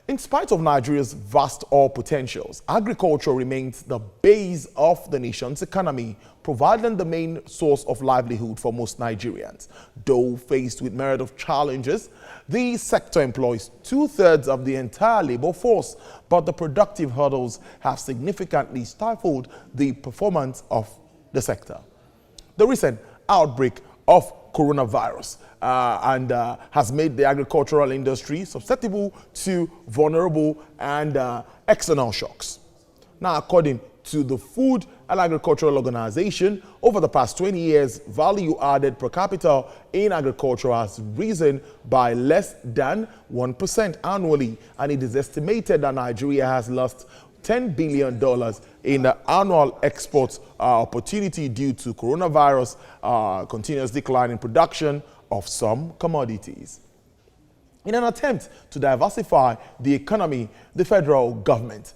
In spite of Nigeria's vast oil potentials, agriculture remains the base of the nation's economy, providing the main source of livelihood for most Nigerians. Though faced with myriad of challenges, the sector employs two-thirds of the entire labor force, but the productive hurdles have significantly stifled the performance of the sector. The recent outbreak of coronavirus has made the agricultural industry susceptible to vulnerable and external shocks. Now, according to the Food and Agricultural Organization, over the past 20 years, value added per capita in agriculture has risen by less than 1% annually, and it is estimated that Nigeria has lost $10 billion in the annual export opportunity due to coronavirus, continuous decline in production of some commodities. In an attempt to diversify the economy, the federal government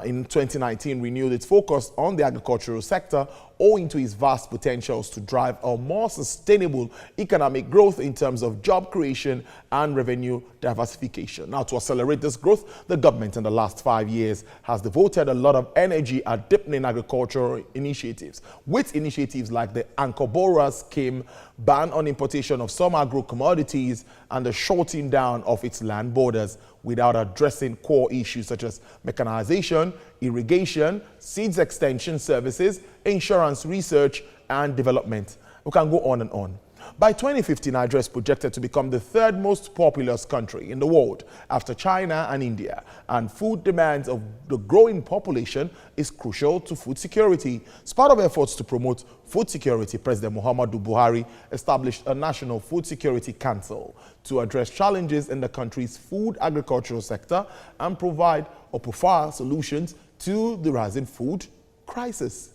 in 2019 renewed its focus on the agricultural sector owing to its vast potentials to drive a more sustainable economic growth in terms of job creation and revenue diversification. Now, to accelerate this growth, the government in the last 5 years has devoted a lot of energy at deepening agricultural initiatives, with initiatives like the Ankobora scheme, ban on importation of some agro-commodities, and the shortening down of its land borders, without addressing core issues such as mechanization, irrigation, seeds extension services, insurance research and development. We can go on and on. By 2050, Nigeria is projected to become the third most populous country in the world after China and India, and food demands of the growing population is crucial to food security. As part of efforts to promote food security, President Muhammadu Buhari established a National Food Security Council to address challenges in the country's food agricultural sector and provide or profile solutions to the rising food crisis.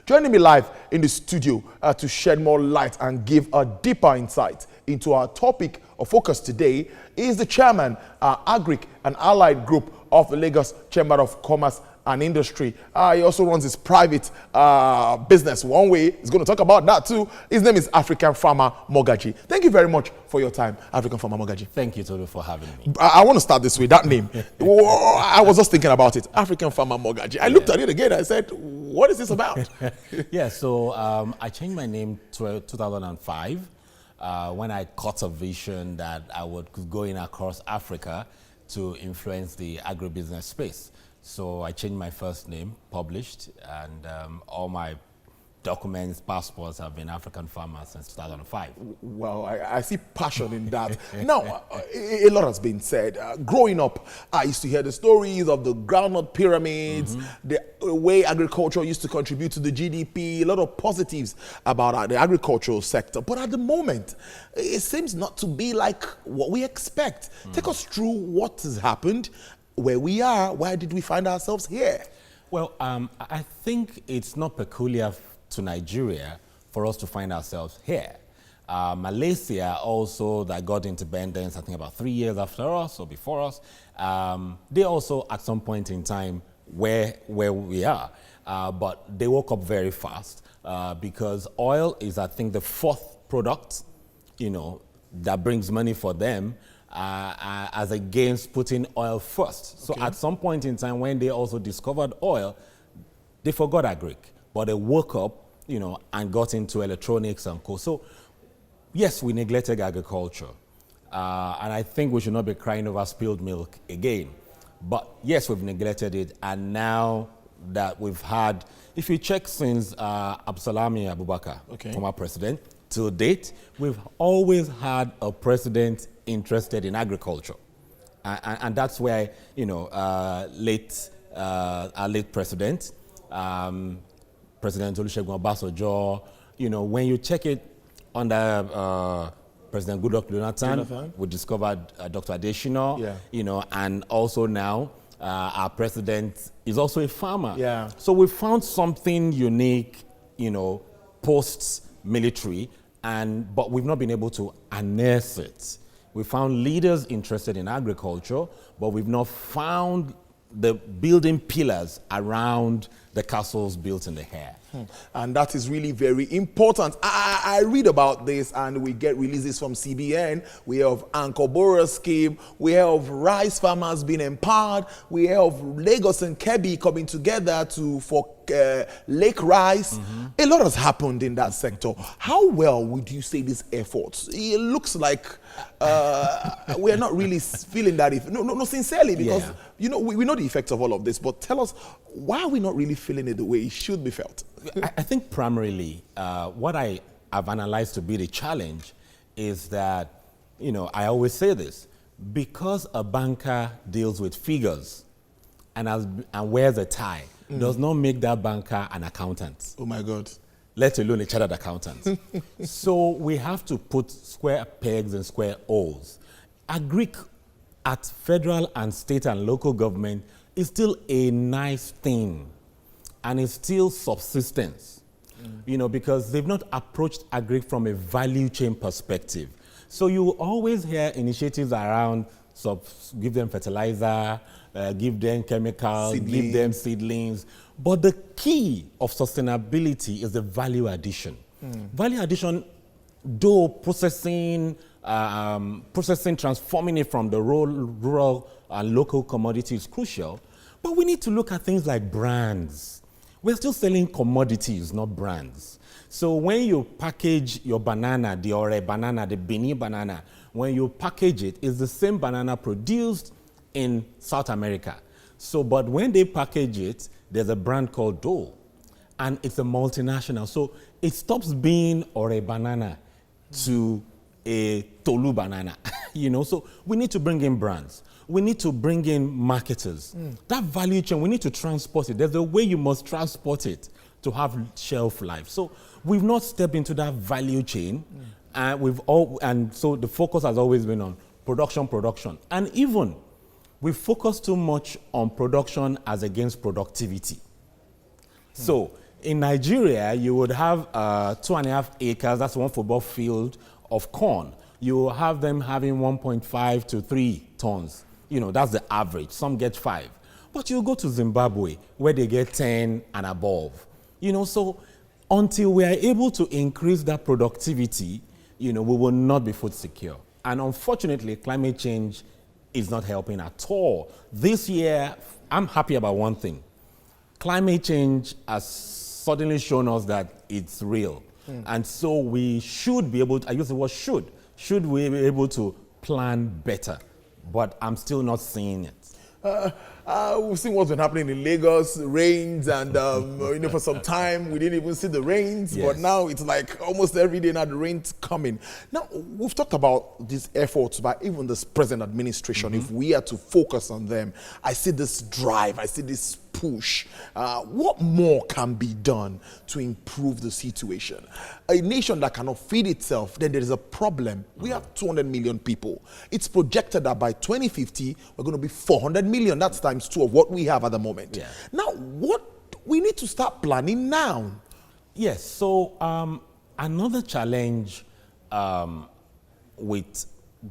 Joining me live in the studio to shed more light and give a deeper insight into our topic of focus today is the chairman, Agric and Allied Group of the Lagos Chamber of Commerce and Industry. He also runs his private business. One way, he's going to talk about that too. His name is African Farmer Mogaj. Thank you very much for your time, African Farmer Mogaj. Thank you, Tolu, for having me. I want to start this way, that name. I was just thinking about it, African Farmer Mogaj. I looked at it again, I said, what is this about? Yeah, so I changed my name to 2005 when I caught a vision that I would go in across Africa to influence the agribusiness space. So I changed my first name, published, and all my documents, passports have been African Farmer since 2005. Well, I see passion in that. Now, a lot has been said. Growing up, I used to hear the stories of the groundnut pyramids, the way agriculture used to contribute to the GDP, a lot of positives about the agricultural sector. But at the moment, it seems not to be like what we expect. Take us through what has happened, where we are, why did we find ourselves here? Well, I think it's not peculiar to Nigeria for us to find ourselves here. Malaysia also, that got independence, I think about 3 years after us or before us, they also at some point in time where we are, but they woke up very fast because oil is, I think, the fourth product, that brings money for them, as against putting oil first. So at some point in time when they also discovered oil, they forgot agric, but they woke up, and got into electronics and co. So yes, we neglected agriculture. And I think we should not be crying over spilled milk again. But yes, we've neglected it. And now that we've had, if you check since Absalami Abubakar, former president, to date, we've always had a president interested in agriculture. And that's where, our late president, President Olusegun Obasanjo, when you check it under President Goodluck Jonathan, we discovered Dr. Adesina, and also now our president is also a farmer. Yeah. So we found something unique, post-military, but we've not been able to harness it. We found leaders interested in agriculture, but we've not found the building pillars around the castles built in the air. And that is really very important. I read about this, and we get releases from CBN. We have Anchor Borough scheme. We have rice farmers being empowered. We have Lagos and Kebbi coming together for lake rice. A lot has happened in that sector. How well would you say these efforts? It looks like we are not really feeling that. No, sincerely, because we know the effects of all of this. But tell us, why are we not really feeling it the way it should be felt? I think primarily what I have analyzed to be the challenge is that, I always say this, because a banker deals with figures and wears a tie, does not make that banker an accountant. Oh my God. Let alone a chartered accountant. So we have to put square pegs in square holes. Agric at federal and state and local government is still a nice thing, and it's still subsistence, because they've not approached agric from a value chain perspective. So you always hear initiatives around give them fertilizer, give them chemicals, give them seedlings. But the key of sustainability is the value addition. Value addition, though processing, transforming it from the rural and local commodity is crucial, but we need to look at things like brands. We're still selling commodities, not brands. So when you package your banana, the Ore banana, the Benin banana, when you package it, it's the same banana produced in South America. So, but when they package it, there's a brand called Dole, and it's a multinational. So it stops being Ore banana to a Tolu banana, So we need to bring in brands. We need to bring in marketers. That value chain, we need to transport it. There's a way you must transport it to have shelf life. So we've not stepped into that value chain, and so the focus has always been on production, and even we focus too much on production as against productivity. So in Nigeria, you would have 2.5 acres, that's one football field of corn. You will have them having 1.5 to 3 tons. That's the average. Some get 5. But you go to Zimbabwe, where they get 10 and above. So until we are able to increase that productivity, we will not be food secure. And unfortunately, climate change is not helping at all. This year, I'm happy about one thing. Climate change has suddenly shown us that it's real. And so we should be able to, I use the word should we be able to plan better? But I'm still not seeing it. We've seen what's been happening in Lagos, rains, and for some time we didn't even see the rains, but now it's like almost every day now the rain's coming. Now, we've talked about these efforts by even this present administration. If we are to focus on them, I see this drive, I see this push. What more can be done to improve the situation? A nation that cannot feed itself, then there is a problem. We have 200 million people. It's projected that by 2050, we're going to be 400 million. That's times 2 of what we have at the moment. Now, we need to start planning now. Yes, so another challenge with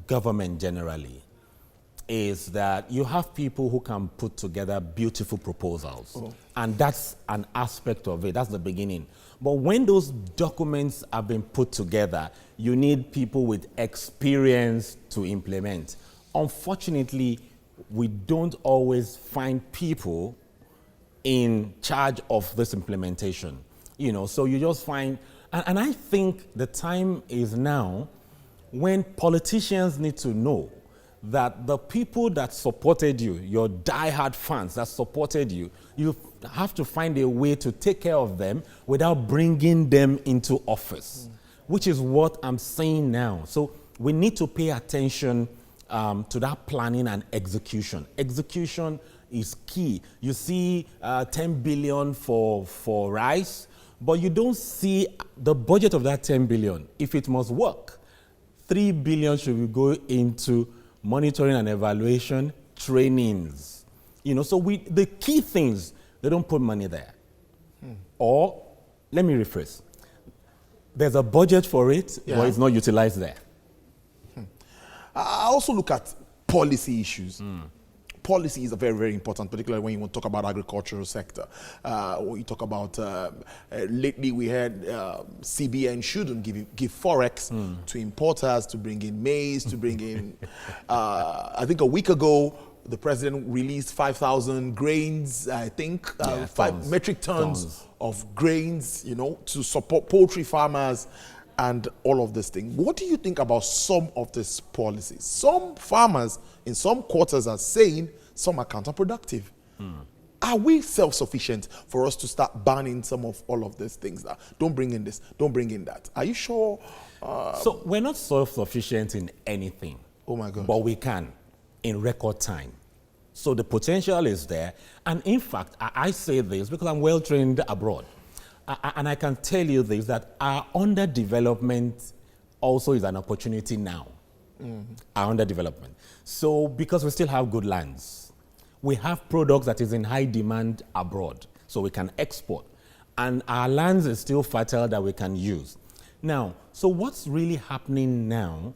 government generally is that you have people who can put together beautiful proposals. And that's an aspect of it. That's the beginning. But when those documents have been put together, you need people with experience to implement. Unfortunately, we don't always find people in charge of this implementation. So you just find, and I think the time is now when politicians need to know that the people that supported you, your diehard fans that supported you, you have to find a way to take care of them without bringing them into office, which is what I'm saying now. So we need to pay attention to that planning and execution. Execution is key. You see 10 billion for rice, but you don't see the budget of that 10 billion. If it must work, 3 billion should go into monitoring and evaluation, trainings. So the key things, they don't put money there. Or, let me rephrase. There's a budget for it, but it's not utilized there. I also look at policy issues. policies are very, very important, particularly when you want to talk about agricultural sector. When you talk about, lately we had CBN shouldn't give forex to importers to bring in maize, to bring in, I think a week ago, the president released 5,000 grains, I think, 5 metric tons of grains, you know, to support poultry farmers and all of this thing. What do you think about some of these policies? Some farmers in some quarters are saying some are counterproductive. Are we self-sufficient for us to start banning some of all of these things? That don't bring in this, don't bring in that. Are you sure? So we're not self-sufficient in anything. Oh my God. But we can in record time. So the potential is there. And in fact, I say this because I'm well trained abroad. And I can tell you this, that our underdevelopment also is an opportunity now. Our underdevelopment. So because we still have good lands, we have products that is in high demand abroad, so we can export. And our lands is still fertile that we can use. Now, so what's really happening now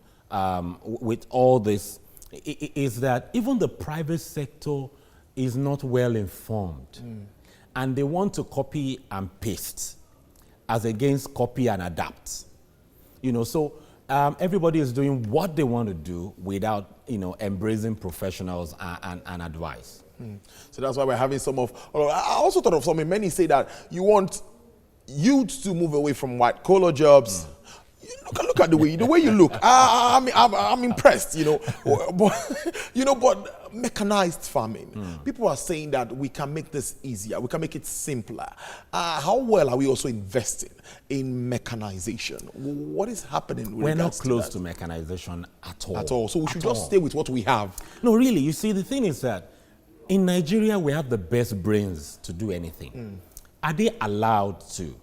with all this is that even the private sector is not well informed. And they want to copy and paste as against copy and adapt. You know, so everybody is doing what they want to do without, you know, embracing professionals and advice. So that's why we're having some of, I also thought of something, many say that you want youth to move away from white collar jobs. Look at the way you look. I'm impressed, you know. But mechanized farming. People are saying that we can make this easier. We can make it simpler. How well are we also investing in mechanization? What is happening? We're not close to mechanization at all. At all. So we should just stay with what we have. No, really. You see, the thing is that in Nigeria, we have the best brains to do anything. Are they allowed to?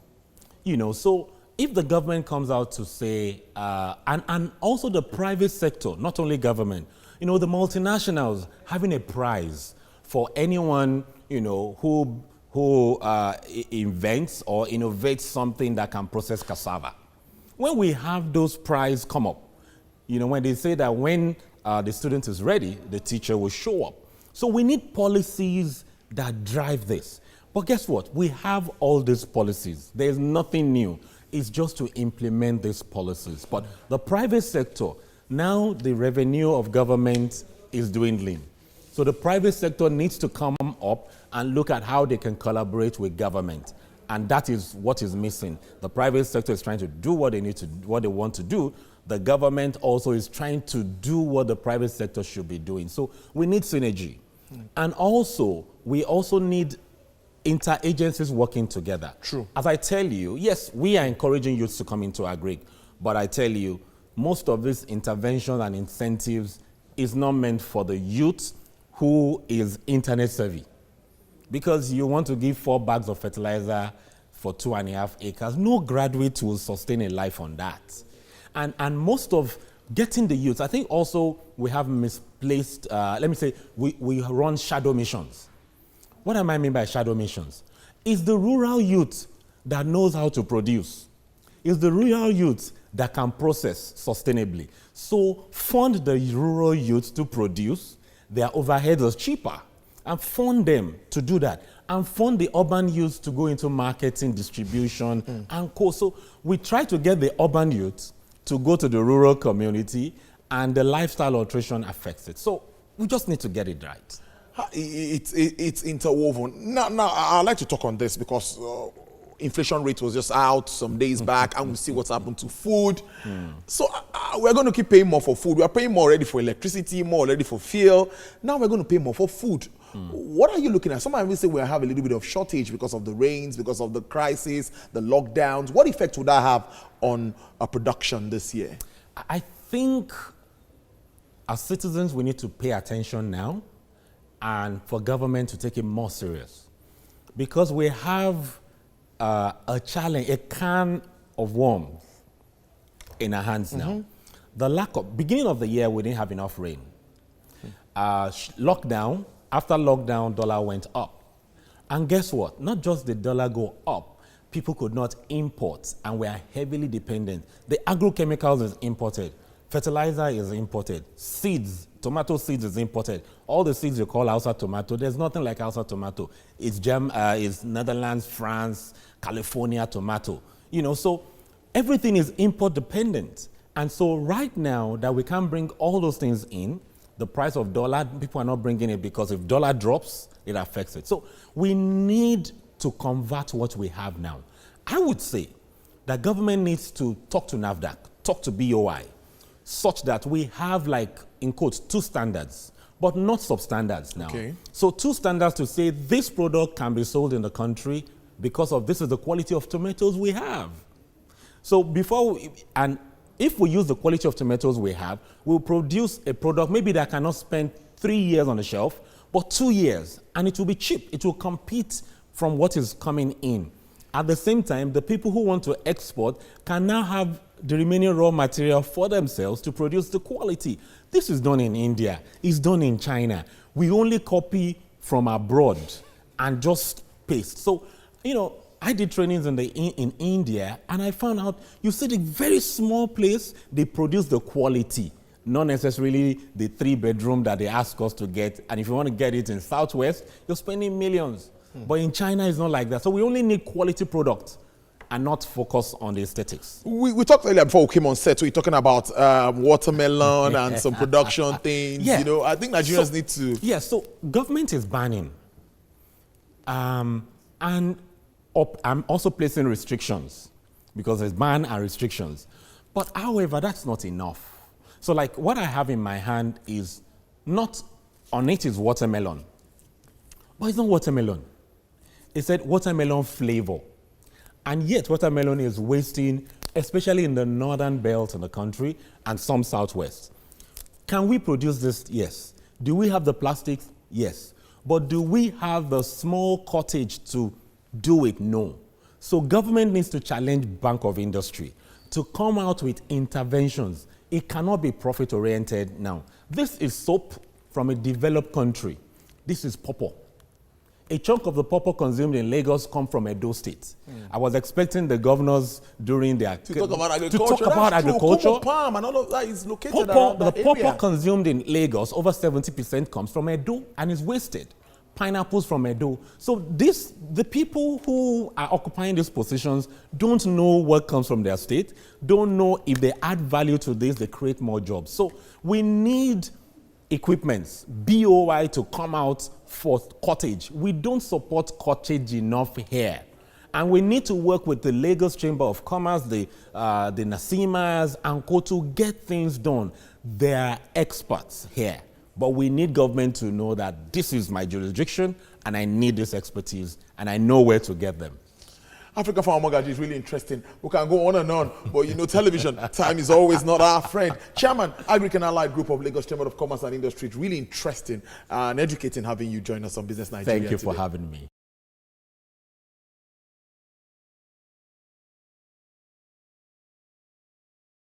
You know, so if the government comes out to say, and also the private sector, not only government, you know, the multinationals having a prize for anyone, you know, who invents or innovates something that can process cassava. When we have those prizes come up, you know, when they say that when the student is ready, the teacher will show up. So we need policies that drive this. But guess what? We have all these policies. There's nothing new. It's just to implement these policies. But the private sector, now the revenue of government is dwindling. So the private sector needs to come up and look at how they can collaborate with government. And that is what is missing. The private sector is trying to do what they need to, what they want to do. The government also is trying to do what the private sector should be doing. So we need synergy. And also, we also need interagencies working together. True. As I tell you, yes, we are encouraging youth to come into agric, but I tell you, most of this intervention and incentives is not meant for the youth who is internet savvy. Because you want to give 4 bags of fertilizer for 2.5 acres, no graduate will sustain a life on that. And most of getting the youth, I think also we have misplaced, let me say, we run shadow missions. What am I mean by shadow missions? It's the rural youth that knows how to produce. It's the rural youth that can process sustainably. So fund the rural youth to produce. Their overheads are cheaper. And fund them to do that. And fund the urban youth to go into marketing, distribution, and co. So we try to get the urban youth to go to the rural community, and the lifestyle alteration affects it. So we just need to get it right. It's interwoven. Now, I'd like to talk on this because inflation rate was just out some days back, and we see what's happened to food. So we're going to keep paying more for food. We're paying more already for electricity, more already for fuel. Now we're going to pay more for food. What are you looking at? Some might say we have a little bit of shortage because of the rains, because of the crisis, the lockdowns. What effect would that have on our production this year? I think as citizens, we need to pay attention now, and for government to take it more serious. Because we have a challenge, a can of worms in our hands now. The lack of, beginning of the year, we didn't have enough rain. Lockdown, after lockdown, dollar went up. And guess what? Not just the dollar go up, people could not import, and we are heavily dependent. The agrochemicals is imported, fertilizer is imported, seeds Tomato seeds is imported. All the seeds you call Hausa tomato, there's nothing like Hausa tomato. It's Netherlands, France, California tomato. You know, so everything is import dependent. And so right now that we can't bring all those things in, the price of dollar, people are not bringing it because if dollar drops, it affects it. So we need to convert what we have now. I would say that government needs to talk to NAFDAC, talk to BOI, such that we have, like, in quotes, 2 standards, but not substandards now. Okay. So 2 standards to say this product can be sold in the country because of this is the quality of tomatoes we have. So and if we use the quality of tomatoes we have, we'll produce a product maybe that cannot spend 3 years on the shelf, but 2 years, and it will be cheap. It will compete from what is coming in. At the same time, the people who want to export can now have the remaining raw material for themselves to produce the quality. This is done in India. It's done in China. We only copy from abroad and just paste. So, you know, I did trainings in India, and I found out you see the very small place, they produce the quality, not necessarily the 3-bedroom that they ask us to get. And if you want to get it in Southwest, you're spending millions. But in China, it's not like that. So we only need quality products and not focus on the aesthetics. We talked earlier before we came on set, we were talking about watermelon and some production things. Yeah. You know, I think Nigerians need to... Yeah, so government is banning. And I'm also placing restrictions because there's ban and restrictions. But however, that's not enough. So like what I have in my hand is not, on it is watermelon. But it's not watermelon. It said watermelon flavor. And yet watermelon is wasting, especially in the northern belt in the country and some southwest. Can we produce this? Yes. Do we have the plastics? Yes. But do we have the small cottage to do it? No. So government needs to challenge Bank of Industry to come out with interventions. It cannot be profit-oriented now. This is soap from a developed country. This is pawpaw. A chunk of the pawpaw consumed in Lagos come from Edo State. I was expecting the governors during their... To talk about agriculture. Cocoa palm and all of that is located around that area. The pawpaw consumed in Lagos, over 70% comes from Edo and is wasted. Pineapples from Edo. So the people who are occupying these positions don't know what comes from their state, don't know if they add value to this, they create more jobs. So we need equipments, BOI to come out for cottage. We don't support cottage enough here. And we need to work with the Lagos Chamber of Commerce, the Nasimas, and Co to get things done. They are experts here. But we need government to know that this is my jurisdiction and I need this expertise and I know where to get them. Africa Farmer Mogaj is really interesting. We can go on and on, but you know, television time is always not our friend. Chairman, Agric and Allied Group of Lagos Chamber of Commerce and Industry. It's really interesting and educating having you join us on Business Nigeria. Thank you today. for having me.